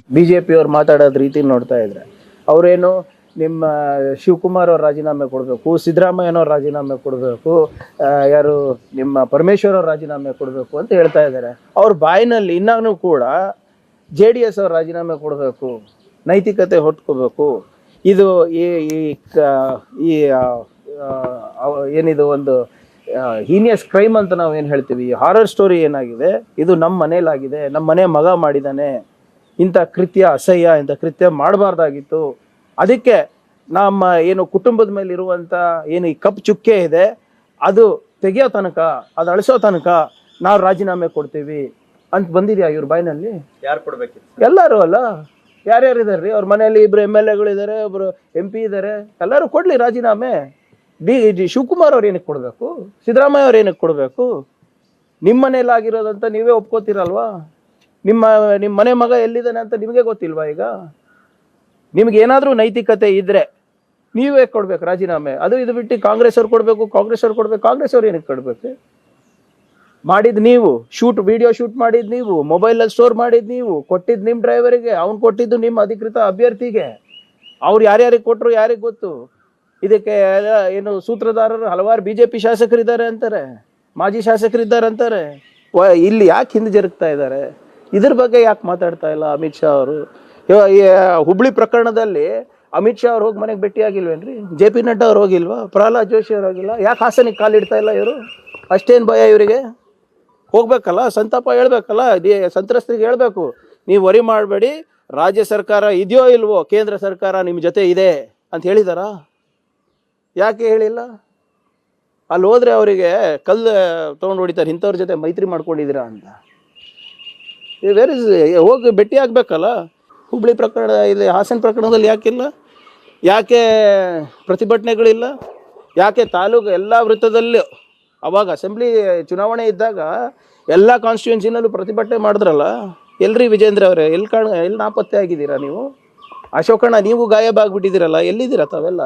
BJP ಅವ್ರು ಮಾತಾಡೋದ್ ರೀತಿ ನೋಡ್ತಾ ಇದ್ರೆ ಅವರೇನು ನಿಮ್ಮ ಶಿವಕುಮಾರ್ ಅವ್ರು ರಾಜೀನಾಮೆ ಕೊಡಬೇಕು, ಸಿದ್ದರಾಮಯ್ಯನವ್ರು ರಾಜೀನಾಮೆ ಕೊಡಬೇಕು, ಯಾರು ನಿಮ್ಮ ಪರಮೇಶ್ವರ್ ಅವ್ರು ರಾಜೀನಾಮೆ ಕೊಡಬೇಕು ಅಂತ ಹೇಳ್ತಾ ಇದ್ದಾರೆ. ಅವ್ರ ಬಾಯಿನಲ್ಲಿ ಇನ್ನೂ ಕೂಡ JDS ಅವ್ರು ರಾಜೀನಾಮೆ ಕೊಡಬೇಕು, ನೈತಿಕತೆ ಹೊತ್ಕೋಬೇಕು, ಇದು ಈ ಏನಿದು ಒಂದು ಹೀನಿಯಸ್ ಕ್ರೈಮ್ ಅಂತ ನಾವು ಏನು ಹೇಳ್ತೀವಿ, ಹಾರರ್ ಸ್ಟೋರಿ ಏನಾಗಿದೆ, ಇದು ನಮ್ಮ ಮನೇಲಾಗಿದೆ, ನಮ್ಮ ಮನೆ ಮಗ ಮಾಡಿದ್ದಾನೆ, ಇಂಥ ಕೃತ್ಯ ಅಸಹ್ಯ, ಇಂಥ ಕೃತ್ಯ ಮಾಡಬಾರ್ದಾಗಿತ್ತು. ಅದಕ್ಕೆ ನಮ್ಮ ಏನು ಕುಟುಂಬದ ಮೇಲೆ ಇರುವಂಥ ಏನು ಈ ಕಪ್ಪು ಚುಕ್ಕೆ ಇದೆ ಅದು ತೆಗೆಯೋ ತನಕ, ಅದು ಅಳಿಸೋ ತನಕ ನಾವು ರಾಜೀನಾಮೆ ಕೊಡ್ತೀವಿ ಅಂತ ಬಂದಿದ್ಯಾ ಇವ್ರ ಬಾಯಿನಲ್ಲಿ? ಯಾರು ಕೊಡ್ಬೇಕಿತ್ತು? ಎಲ್ಲರೂ ಅಲ್ಲ, ಯಾರ್ಯಾರು ಇದಾರ್ರಿ ಅವ್ರ ಮನೆಯಲ್ಲಿ, ಇಬ್ರು MLA ಇದ್ದಾರೆ, ಒಬ್ರು MP ಇದ್ದಾರೆ, ಎಲ್ಲರೂ ಕೊಡ್ಲಿ ರಾಜೀನಾಮೆ. ಶಿವಕುಮಾರ್ ಅವ್ರು ಏನಕ್ಕೆ ಕೊಡಬೇಕು, ಸಿದ್ದರಾಮಯ್ಯ ಅವ್ರು ಏನಕ್ಕೆ ಕೊಡಬೇಕು? ನಿಮ್ಮ ಮನೇಲಾಗಿರೋದಂತ ನೀವೇ ಒಪ್ಕೋತೀರಲ್ವಾ? ನಿಮ್ಮ ಮನೆ ಮಗ ಎಲ್ಲಿದ್ದಾನೆ ಅಂತ ನಿಮಗೆ ಗೊತ್ತಿಲ್ವಾ? ಈಗ ನಿಮ್ಗೆ ಏನಾದರೂ ನೈತಿಕತೆ ಇದ್ರೆ ನೀವೇ ಕೊಡ್ಬೇಕು ರಾಜೀನಾಮೆ. ಅದು ಇದು ಬಿಟ್ಟು ಕಾಂಗ್ರೆಸ್ ಅವ್ರು ಕೊಡಬೇಕು, ಕಾಂಗ್ರೆಸ್ ಅವ್ರು ಏನಕ್ಕೆ ಕೊಡಬೇಕು? ಮಾಡಿದ್ ನೀವು, ವಿಡಿಯೋ ಶೂಟ್ ಮಾಡಿದ್ ನೀವು, ಮೊಬೈಲಲ್ಲಿ ಸ್ಟೋರ್ ಮಾಡಿದ್ ನೀವು, ಕೊಟ್ಟಿದ್ದು ನಿಮ್ಮ ಡ್ರೈವರಿಗೆ, ಅವ್ನು ಕೊಟ್ಟಿದ್ದು ನಿಮ್ಮ ಅಧಿಕೃತ ಅಭ್ಯರ್ಥಿಗೆ. ಅವ್ರು ಯಾರ್ಯಾರಿಗೆ ಕೊಟ್ಟರು ಯಾರಿಗೆ ಗೊತ್ತು? ಇದಕ್ಕೆ ಏನು ಸೂತ್ರಧಾರರು ಹಲವಾರು BJP ಶಾಸಕರಿದ್ದಾರೆ ಅಂತಾರೆ, ಮಾಜಿ ಶಾಸಕರಿದ್ದಾರೆ ಅಂತಾರೆ. ಇಲ್ಲಿ ಯಾಕೆ ಹಿಂದೆ ಜರುಗ್ತಾ ಇದ್ದಾರೆ? ಇದ್ರ ಬಗ್ಗೆ ಯಾಕೆ ಮಾತಾಡ್ತಾ ಇಲ್ಲ ಅಮಿತ್ ಶಾ ಅವರು? ಹುಬ್ಳಿ ಪ್ರಕರಣದಲ್ಲಿ ಅಮಿತ್ ಶಾ ಅವ್ರು ಹೋಗಿ ಮನೆಗೆ ಭೇಟಿಯಾಗಿಲ್ವೇನ್ರಿ? JP ನಡ್ಡಾ ಅವ್ರು ಹೋಗಿಲ್ವಾ? ಪ್ರಹ್ಲಾದ್ ಜೋಶಿ ಅವ್ರು ಹೋಗಿಲ್ಲ? ಯಾಕೆ ಹಾಸನಿಗೆ ಕಾಲಿಡ್ತಾ ಇಲ್ಲ ಇವರು? ಅಷ್ಟೇನು ಭಯ ಇವರಿಗೆ? ಹೋಗ್ಬೇಕಲ್ಲ, ಸಂತಾಪ ಹೇಳ್ಬೇಕಲ್ಲ, ಸಂತ್ರಸ್ತರಿಗೆ ಹೇಳ್ಬೇಕು, ನೀವು ವರಿ ಮಾಡಬೇಡಿ, ರಾಜ್ಯ ಸರ್ಕಾರ ಇದೆಯೋ ಇಲ್ವೋ, ಕೇಂದ್ರ ಸರ್ಕಾರ ನಿಮ್ಮ ಜೊತೆ ಇದೆ ಅಂತ ಹೇಳಿದಾರಾ? ಯಾಕೆ ಹೇಳಿಲ್ಲ? ಅಲ್ಲಿ ಹೋದ್ರೆ ಅವರಿಗೆ ಕಲ್ಲು ತೊಗೊಂಡು ಹೊಡಿತಾರೆ, ಇಂಥವ್ರ ಜೊತೆ ಮೈತ್ರಿ ಮಾಡ್ಕೊಂಡಿದ್ದೀರಾ ಅಂತ. ಹೋಗಿ ಭೇಟಿ ಆಗ್ಬೇಕಲ್ಲ. ಹುಬ್ಳಿ ಪ್ರಕರಣ, ಇಲ್ಲಿ ಹಾಸನ ಪ್ರಕರಣದಲ್ಲಿ ಯಾಕಿಲ್ಲ? ಯಾಕೆ ಪ್ರತಿಭಟನೆಗಳಿಲ್ಲ? ಯಾಕೆ ತಾಲೂಕು ಎಲ್ಲ ವೃತ್ತದಲ್ಲೂ ಅವಾಗ ಅಸೆಂಬ್ಲಿ ಚುನಾವಣೆ ಇದ್ದಾಗ ಎಲ್ಲ ಕಾನ್ಸ್ಟಿಟ್ಯೂನ್ಸಿನಲ್ಲೂ ಪ್ರತಿಭಟನೆ ಮಾಡಿದ್ರಲ್ಲ? ಎಲ್ರಿ ವಿಜೇಂದ್ರ ಅವರೇ, ಎಲ್ಲಿ ನಾಪತ್ತೆ ಆಗಿದ್ದೀರಾ ನೀವು? ಅಶೋಕಣ್ಣ, ನೀವು ಗಾಯಬ ಆಗ್ಬಿಟ್ಟಿದ್ದೀರಲ್ಲ, ಎಲ್ಲಿದ್ದೀರಾ ತಾವೆಲ್ಲ?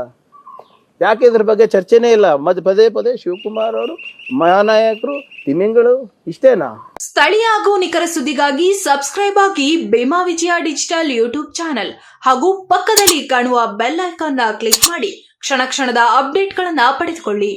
ಯಾಕೆ ಇದ್ರ ಬಗ್ಗೆ ಚರ್ಚೆನೇ ಇಲ್ಲ? ಪದೇ ಶಿವಕುಮಾರ್ ಅವರು, ಮಹಾನಾಯಕರು, ತಿಮಿಂಗಳು, ಇಷ್ಟೇನಾ? ಸ್ಥಳೀಯ ಹಾಗೂ ನಿಖರ ಸುದ್ದಿಗಾಗಿ ಸಬ್ಸ್ಕ್ರೈಬ್ ಆಗಿ ಬೇಮಾ ವಿಜಯ ಡಿಜಿಟಲ್ ಯೂಟ್ಯೂಬ್ ಚಾನೆಲ್ ಹಾಗೂ ಪಕ್ಕದಲ್ಲಿ ಕಾಣುವ ಬೆಲ್ ಐಕಾನ್ ಕ್ಲಿಕ್ ಮಾಡಿ ಕ್ಷಣ ಕ್ಷಣದ ಅಪ್ಡೇಟ್ಗಳನ್ನು ಪಡೆದುಕೊಳ್ಳಿ.